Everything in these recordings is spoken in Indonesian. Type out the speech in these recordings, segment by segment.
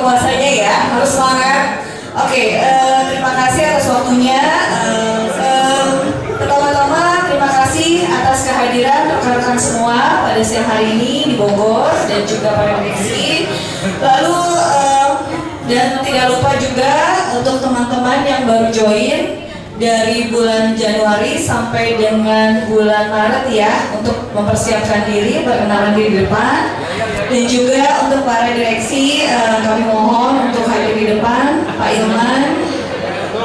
puasanya ya, harus semangat. Oke, terima kasih atas waktunya. Pertama-tama terima kasih atas kehadiran rekan-rekan semua pada siang hari ini di Bogor dan juga para direksi. Lalu dan tidak lupa juga untuk teman-teman yang baru join dari bulan Januari sampai dengan bulan Maret ya, untuk mempersiapkan diri, berkenalan diri di depan. Dan juga untuk para direksi, kami mohon untuk hadir di depan, Pak Ilman,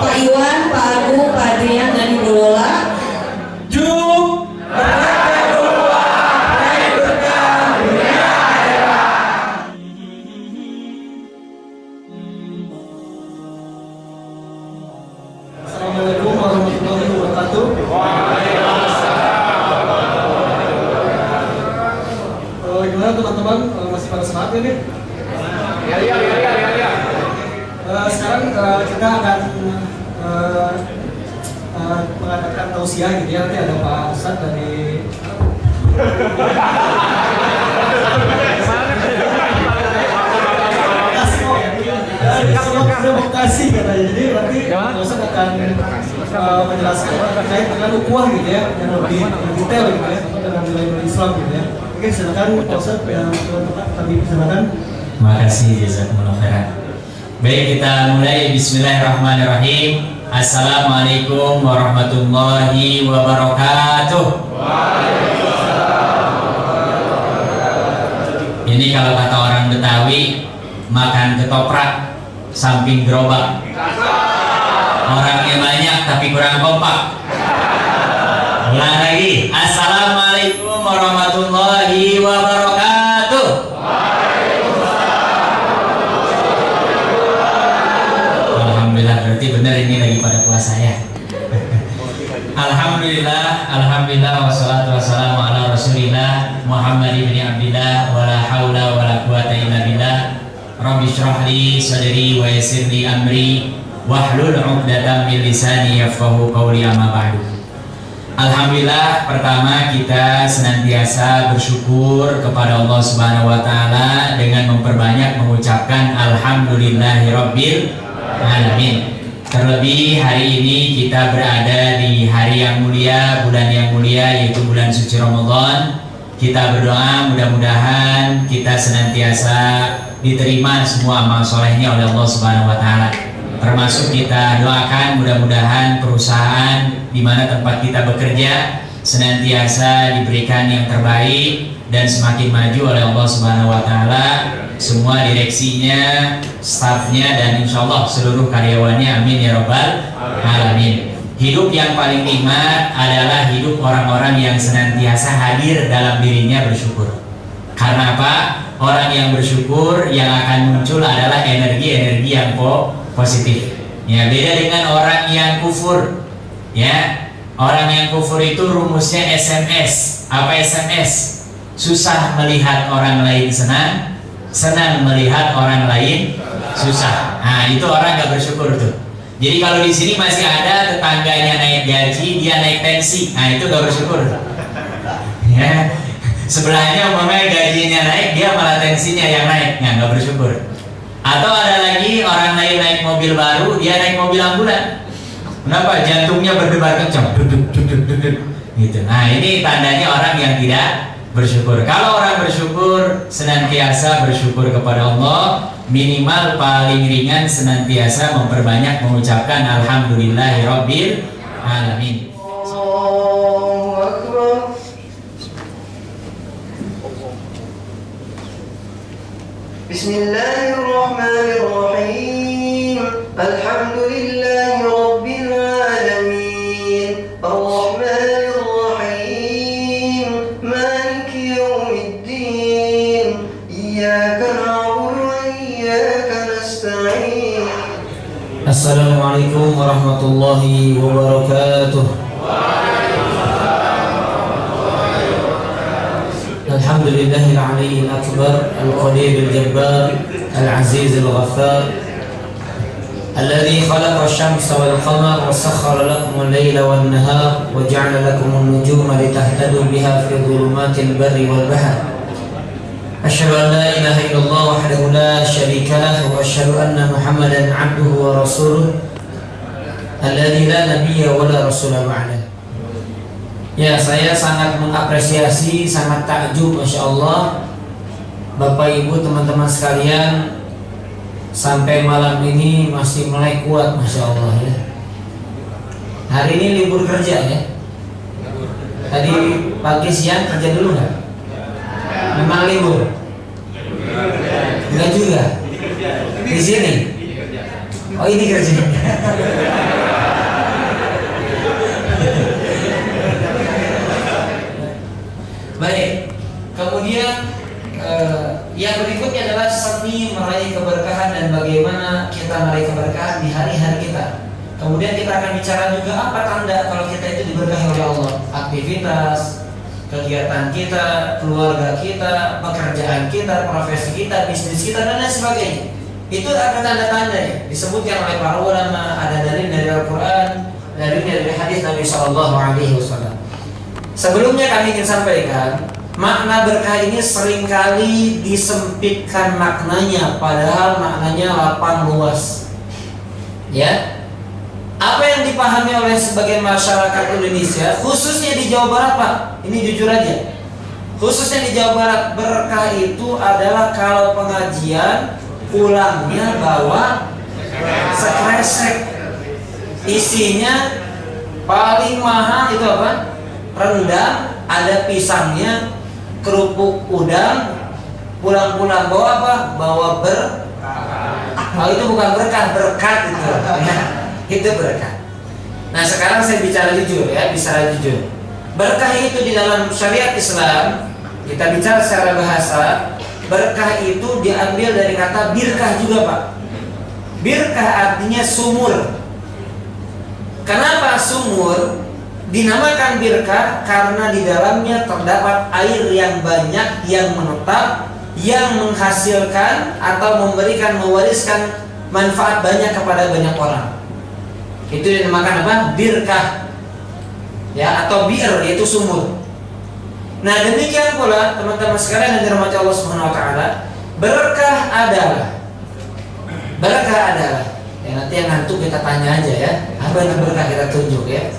Pak Iwan, Pak Agung, Pak Adrian, dan Ibu Lola. Assalamualaikum warahmatullahi wabarakatuh. Gimana teman-teman, masih pada semangat ini? Ya. Sekarang kita akan mengadakan tausiah gitu ya. Nanti ada Pak Ustadz dari Bekasi katanya. Jadi nanti Pak Ustadz akan menjelaskan terkait dengan ukhuwah gitu ya, yang lebih detail gitu ya, dengan nilai-nilai Islam gitu ya. Oke, silakan Pak Ustadz yang teman-teman kami silakan. Terima kasih, jazakumullah khairan. Baik, kita mulai. Bismillahirrahmanirrahim. Assalamualaikum warahmatullahi wabarakatuh. Ini kalau kata orang Betawi, makan ketoprak samping gerobak. Orangnya banyak tapi kurang kompak. Ulang lagi. Assalamualaikum warahmatullahi wabarakatuh. Alhamdulillah, berarti benar ini lagi pada puasa ya. Alhamdulillah, wassalatu wassalamu ala rasulillah Muhammad ibn Abdillah, wala hawla wala quwata illa billah. Rabbi shrah li sadri wa yassir li amri wahlul 'uqdatam min lisani yafqahu qawli, amma ba'du. Alhamdulillah, pertama kita senantiasa bersyukur kepada Allah Subhanahu wa taala dengan memperbanyak mengucapkan alhamdulillahirabbil alamin. Terlebih hari ini kita berada di hari yang mulia, bulan yang mulia, yaitu bulan suci Ramadan. Kita berdoa mudah-mudahan kita senantiasa diterima semua amal solehnya oleh Allah Subhanahu wa taala. Termasuk kita doakan mudah-mudahan perusahaan di mana tempat kita bekerja senantiasa diberikan yang terbaik dan semakin maju oleh Allah Subhanahu wa taala, semua direksinya, stafnya, dan insya Allah seluruh karyawannya, amin ya rabbal alamin. Hidup yang paling nikmat adalah hidup orang-orang yang senantiasa hadir dalam dirinya bersyukur. Karena apa? Orang yang bersyukur yang akan muncul adalah energi-energi yang positif. Ya, beda dengan orang yang kufur. Ya, orang yang kufur itu rumusnya SMS. Apa SMS? Susah melihat orang lain senang, senang melihat orang lain susah. Nah, itu orang nggak bersyukur tuh. Jadi kalau di sini masih ada tetangganya naik gaji, dia naik pensi, nah itu nggak bersyukur. Ya, sebelahnya umpamanya gajinya naik, dia malah tensinya yang naik, nggak bersyukur. Atau ada lagi orang lain naik mobil baru, dia naik mobil ambulan. Kenapa? Jantungnya berdebar kencang, gitu. Nah, ini tandanya orang yang tidak bersyukur. Kalau orang bersyukur, senantiasa bersyukur kepada Allah, minimal paling ringan senantiasa memperbanyak mengucapkan alhamdulillahirabbil alamin. Bismillahirrahmanirrahim. Alhamdulillahi rabbil alamin. Ar-Rahmanir Rahim. Maliki yaumiddin. Iyyaka na'budu wa iyyaka nasta'in. Assalamualaikum warahmatullahi wabarakatuh. الحمد لله العلي الأكبر القدير الجبار العزيز الغفار الذي خلق الشمس والقمر وسخر لكم الليل والنهار وجعل لكم النجوم لتهتدوا بها في ظلمات البر والبحر أشهد أن لا إله إلا الله وحده لا شريك له وأشهد أن محمدا عبده ورسوله الذي لا نبي ولا رسول بعده. Ya, saya sangat mengapresiasi, sangat takjub, Masya Allah, Bapak Ibu, teman-teman sekalian, sampai malam ini masih melek kuat, Masya Allah ya. Hari ini libur kerja ya. Tadi pagi siang kerja dulu nggak? Memang libur? Enggak juga. Di sini. Oh, ini kerja. Baik. Kemudian yang berikutnya adalah seni meraih keberkahan dan bagaimana kita meraih keberkahan di hari-hari kita. Kemudian kita akan bicara juga apa tanda kalau kita itu diberkahi oleh Allah. Aktivitas, kegiatan kita, keluarga kita, pekerjaan kita, profesi kita, bisnis kita, dan lain sebagainya. Itu ada tanda-tandanya. Disebutkan oleh para ulama, ada dalil dari Al-Quran, dalilnya dari hadis Nabi SAW. Sebelumnya kami ingin sampaikan, makna berkah ini seringkali disempitkan maknanya, padahal maknanya lapang luas. Ya, apa yang dipahami oleh sebagian masyarakat Indonesia, khususnya di Jawa Barat, Pak, ini jujur aja, khususnya di Jawa Barat, berkah itu adalah kalau pengajian pulangnya bawa sekresek, isinya paling mahal itu apa? Rendang, ada pisangnya, kerupuk udang, pulang-pulang bawa apa? Bawa oh, itu bukan berkah, berkat itu. Itu berkah. Nah, sekarang saya bicara jujur ya, bicara jujur. Berkah itu di dalam syariat Islam, kita bicara secara bahasa, berkah itu diambil dari kata birkah juga, Pak. Birkah artinya sumur. Kenapa sumur dinamakan birkah? Karena di dalamnya terdapat air yang banyak, yang menetap, yang menghasilkan atau memberikan, mewariskan manfaat banyak kepada banyak orang. Itu dinamakan apa? Birkah. Ya, atau bir, yaitu sumur. Nah, demikian pula teman-teman sekalian yang dirahmati Allah Subhanahu wa taala, berkah adalah ya, nanti yang ngantuk kita tanya aja ya. Apa itu berkah, kita tunjuk ya.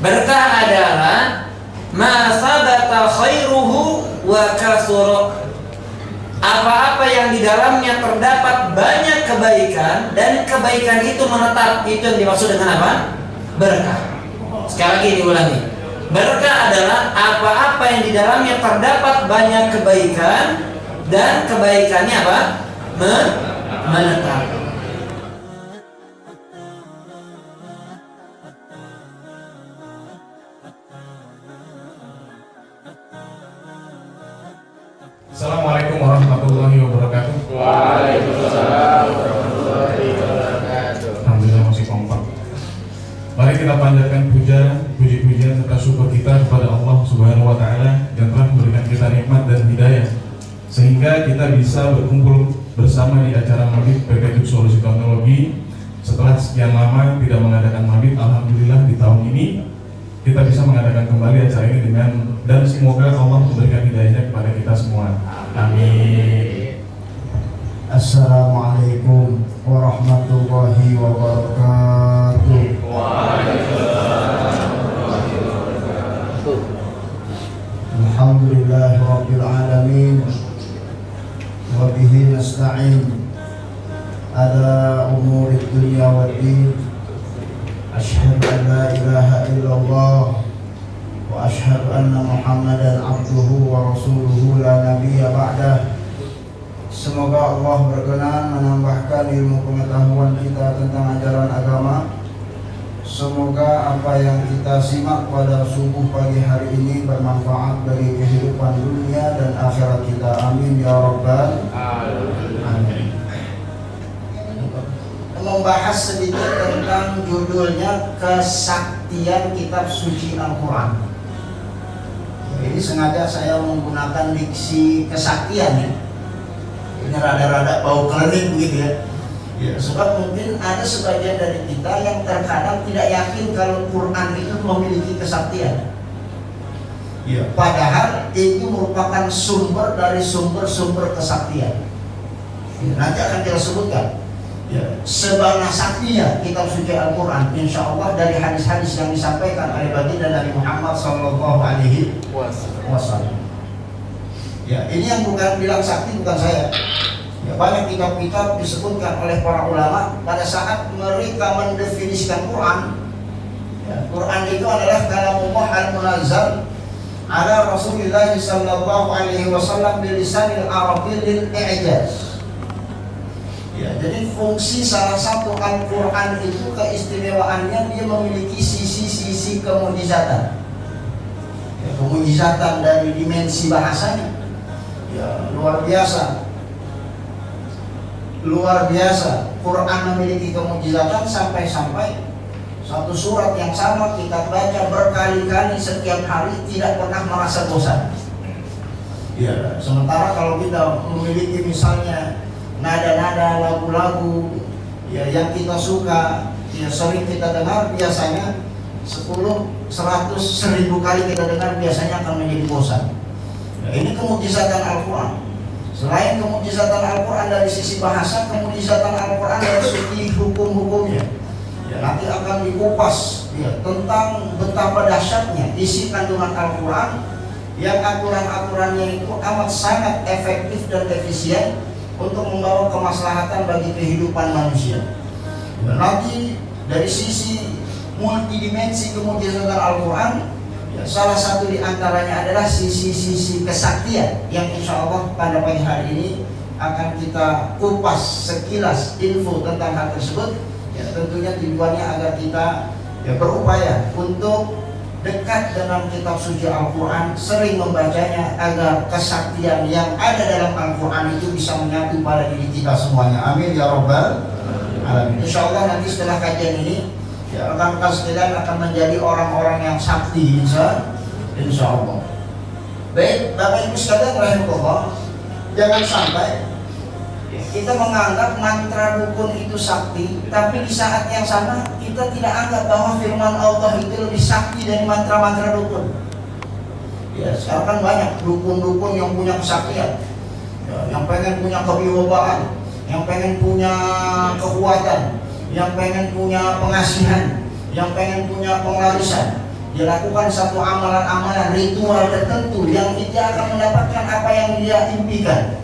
Berkah adalah ma sabata khairuhu wa kathura. Apa-apa yang di dalamnya terdapat banyak kebaikan dan kebaikan itu menetap, itu yang dimaksud dengan apa? Berkah. Sekali lagi diulangi. Berkah adalah apa-apa yang di dalamnya terdapat banyak kebaikan dan kebaikannya apa? Menetap. Assalamualaikum warahmatullahi wabarakatuh. Waalaikumsalam warahmatullahi wabarakatuh. Alhamdulillah masih kompak. Mari kita panjatkan puji-pujian serta syukur kita kepada Allah Subhanahu wa taala yang telah memberikan kita nikmat dan hidayah sehingga kita bisa berkumpul bersama di acara Maulid PT Tuk Solusi Teknologi. Setelah sekian lama tidak mengadakan Maulid, alhamdulillah di tahun ini kita bisa mengadakan kembali acara ini dan semoga Allah memberikan hidayahnya kepada kita semua. Amin. Assalamualaikum warahmatullahi wabarakatuh. Alhamdulillahi rabbil alamin wa bihi nasta'in ala umuri dunya waddin. Asyhadu an la ilaha illallah wa asyhadu anna Muhammadan abduhu wa rasuluhu la nabiyya ba'dah. Semoga Allah berkenan menambahkan ilmu pengetahuan kita tentang ajaran agama. Semoga apa yang kita simak pada subuh pagi hari ini bermanfaat bagi kehidupan dunia dan akhirat kita. Amin ya rabbal alamin. Membahas sedikit tentang judulnya kesaktian kitab suci Al-Quran. Ini sengaja saya menggunakan diksi kesaktian ya. Ini rada-rada bau kelenik begitu ya. Sebab mungkin ada sebagian dari kita yang terkadang tidak yakin kalau Quran itu memiliki kesaktian. Ya, padahal itu merupakan sumber dari sumber-sumber kesaktian. Ya, nanti akan kita sebutkan. Ya, sebanyak saktinya kitab suci Al-Quran, insya Allah dari hadis-hadis yang disampaikan oleh baginda Nabi Muhammad SAW. Ya, ini yang bukan bilang sakti bukan saya. Ya, banyak kitab-kitab disebutkan oleh para ulama pada saat mereka mendefinisikan Quran. Ya, Quran itu adalah kalamullah al-munazzal ala Rasulullah sallallahu alaihi wasallam bilisanil arabiyil i'jaz. Ya, jadi fungsi salah satu Al-Quran itu keistimewaannya dia memiliki sisi-sisi kemujizatan. Ya, kemujizatan dari dimensi bahasanya. Ya, luar biasa. Luar biasa. Quran memiliki kemujizatan sampai-sampai satu surat yang sama kita baca berkali-kali setiap hari tidak pernah merasa bosan. Ya, sementara kalau kita memiliki misalnya nada-nada lagu-lagu ya yang kita suka, ya sering kita dengar, biasanya 10, 100, 1000 kali kita dengar biasanya akan menjadi bosan. Ya, ini kemujizatan Al-Quran. Selain kemujizatan Al-Quran dari sisi bahasa, kemujizatan Al-Quran dari segi hukum-hukumnya. Ya, nanti akan dikupas ya, tentang betapa dahsyatnya isi kandungan Al-Quran yang aturan-aturannya itu amat sangat efektif dan efisien untuk membawa kemaslahatan bagi kehidupan manusia. Dan nanti dari sisi multidimensi kemujizatan Al-Quran, ya, salah satu di antaranya adalah sisi-sisi kesaktian yang insya Allah pada pagi hari ini akan kita kupas sekilas info tentang hal tersebut. Ya, tentunya tujuannya agar kita ya, berupaya untuk dekat dengan kitab suci Al-Quran, sering membacanya agar kesaktian yang ada dalam Al-Quran itu bisa menyatu pada diri kita semuanya. Amin ya Rabbal Alamin. Insya Allah nanti setelah kajian ini ya, rekan-rekan sekalian akan menjadi orang-orang yang sakti, insya Allah. Baik, Bapak Ibu sekalian rahimahullah, jangan sampai kita menganggap mantra dukun itu sakti, tapi di saat yang sama kita tidak anggap bahwa firman Allah itu lebih sakti dari mantra-mantra dukun. Ya, sekarang kan banyak dukun-dukun yang punya kesaktian, ya, yang pengen punya kewibawaan, yang pengen punya kekuatan, yang pengen punya pengasihan, yang pengen punya pengarisan. Dia lakukan satu amalan-amalan ritual tertentu yang dia akan mendapatkan apa yang dia impikan.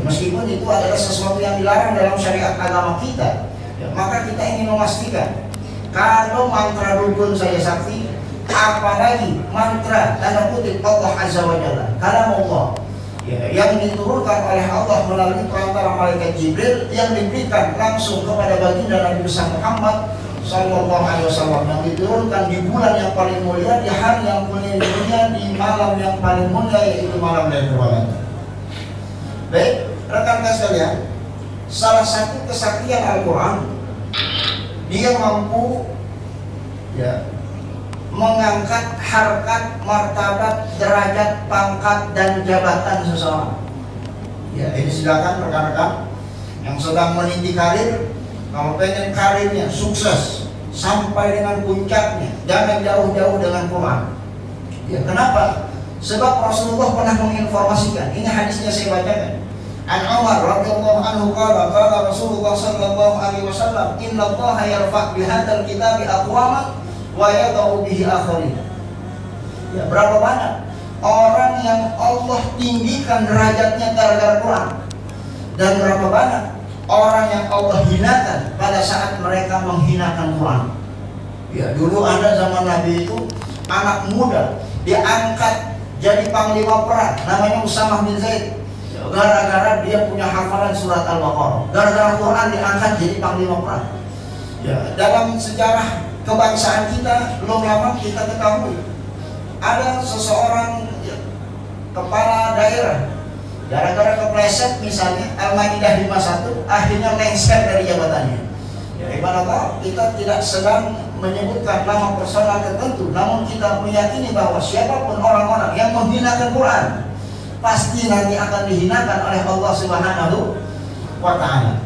Meskipun itu adalah sesuatu yang dilarang dalam syariat agama kita, ya, maka kita ingin memastikan kalau mantra dukun saya sakti, apalagi mantra tanda kutip Allah Azza wa Jalla, kalam Allah, ya, yang diturunkan oleh Allah melalui perantara malaikat Jibril yang diberikan langsung kepada baginda Nabi besar Muhammad Sallallahu Alaihi Wasallam, yang diturunkan di bulan yang paling mulia, di hari yang paling mulia, di malam yang paling mulia, yaitu malam Lailatul Qadar. Baik, rekan-rekan sekalian, salah satu kesaktian Al-Quran, dia mampu ya, mengangkat harkat, martabat, derajat, pangkat, dan jabatan seseorang. Ya, ini silakan rekan-rekan yang sedang meniti karir, kalau pengen karirnya sukses sampai dengan puncaknya, jangan jauh-jauh dengan Quran. Ya, kenapa? Sebab Rasulullah pernah menginformasikan, ini hadisnya saya bacakan. An Umar radhiyallahu anhu qala Rasulullah sallallahu alaihi wasallam, inna Allaha yarfa' bihadzal kitabi aqwaman wa yad'u bihi akharin. Ya, berapa banyak orang yang Allah tinggikan derajatnya gara-gara Quran, dan berapa banyak orang yang Allah hinakan pada saat mereka menghinakan Quran. Ya, dulu ada zaman Nabi itu anak muda diangkat jadi panglima perang, namanya Usamah bin Zaid. Gara-gara dia punya hafalan surat Al-Baqarah, gara-gara Quran diangkat jadi panglima perang. Ya, dalam sejarah kebangsaan kita belum lama kita ketahui ada seseorang ya, kepala daerah, gara-gara kepleset misalnya Al-Maidah 51 akhirnya lengser dari jabatannya. Ya, ibaratnya kita tidak sedang menyebutkan nama personal tertentu, namun kita meyakini bahwa siapapun orang-orang yang menghinakan Quran pasti nanti akan dihinakan oleh Allah Subhanahu wa Ta'ala.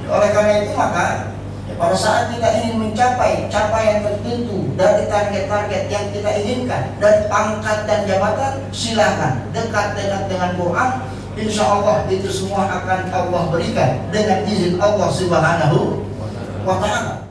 Oleh karena itu maka Ya, pada saat kita ingin mencapai capaian tertentu dari target-target yang kita inginkan, dari pangkat dan jabatan, silakan dekat-dekat dengan Quran. Insya Allah itu semua akan Allah berikan dengan izin Allah Subhanahu wa Ta'ala.